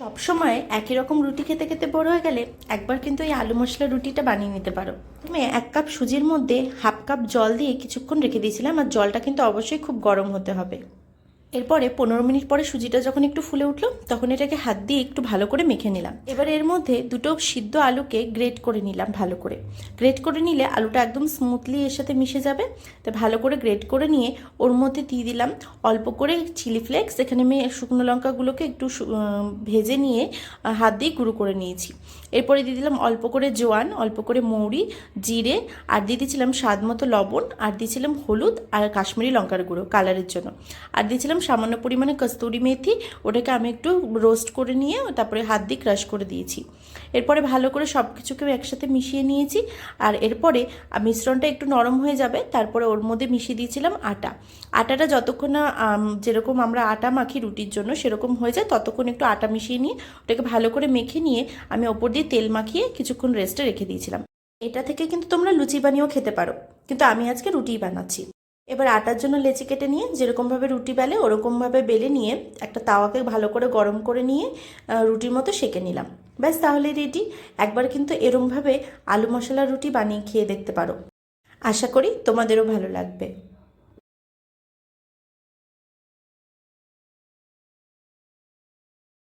সব সময় একই রকম রুটি খেতে খেতে বোর হয়ে গেলে একবার কিন্তু এই আলু মশলা রুটিটা বানিয়ে নিতে পারো। তুমি 1 কাপ সুজির মধ্যে হাফ কাপ জল দিয়ে কিছুক্ষণ রেখে দিয়েছিলাম, আর জলটা কিন্তু অবশ্যই খুব গরম হতে হবে। এরপরে 15 মিনিট পরে সুজিটা যখন একটু ফুলে উঠলো তখন এটাকে হাত দিয়ে একটু ভালো করে মেখে নিলাম। এবার এর মধ্যে দুটো সিদ্ধ আলুকে গ্রেট করে নিলাম। ভালো করে গ্রেট করে নিলে আলুটা একদম স্মুথলি এর সাথে মিশে যাবে। তো ভালো করে গ্রেট করে নিয়ে ওর মধ্যে দিয়ে দিলাম অল্প করে চিলি ফ্লেক্স। এখানে আমি শুকনো লঙ্কাগুলোকে একটু ভেজে নিয়ে হাত দিয়ে গুঁড়ো করে নিয়েছি। এরপরে দিয়ে দিলাম অল্প করে জোয়ান, অল্প করে মৌরি, জিরে, আর দিয়ে দিয়েছিলাম স্বাদ মতো লবণ, আর দিয়েছিলাম হলুদ আর কাশ্মীরি লঙ্কার গুঁড়ো কালারের জন্য, আর দিয়েছিলাম সামান্য পরিমাণে কস্তুরি মেথি। ওটাকে আমি একটু রোস্ট করে নিয়ে তারপরে হাত দিয়ে ক্রাশ করে দিয়েছি। এরপরে ভালো করে সব কিছুকে একসাথে মিশিয়ে নিয়েছি। আর এরপরে মিশ্রণটা একটু নরম হয়ে যাবে, তারপরে ওর মধ্যে মিশিয়ে দিয়েছিলাম আটাটা যতক্ষণ না যেরকম আমরা আটা মাখি রুটির জন্য সেরকম হয়ে যায় ততক্ষণ একটু আটা মিশিয়ে নিয়ে ওটাকে ভালো করে মেখে নিয়ে আমি ওপর দিয়ে তেল মাখিয়ে কিছুক্ষণ রেস্টে রেখে দিয়েছিলাম। এটা থেকে কিন্তু তোমরা লুচি বানিয়েও খেতে পারো, কিন্তু আমি আজকে রুটিই বানাচ্ছি। এবার আটার জন্য লেচি কেটে নিয়ে যেরকমভাবে রুটি বেলে ওরকমভাবে বেলে নিয়ে একটা তাওয়াকে ভালো করে গরম করে নিয়ে রুটির মতো সেঁকে নিলাম। ব্যাস, তাহলে রেডি। একবার কিন্তু এরমভাবে আলু মশলা রুটি বানিয়ে খেয়ে দেখতে পারো। আশা করি তোমাদেরও ভালো লাগবে।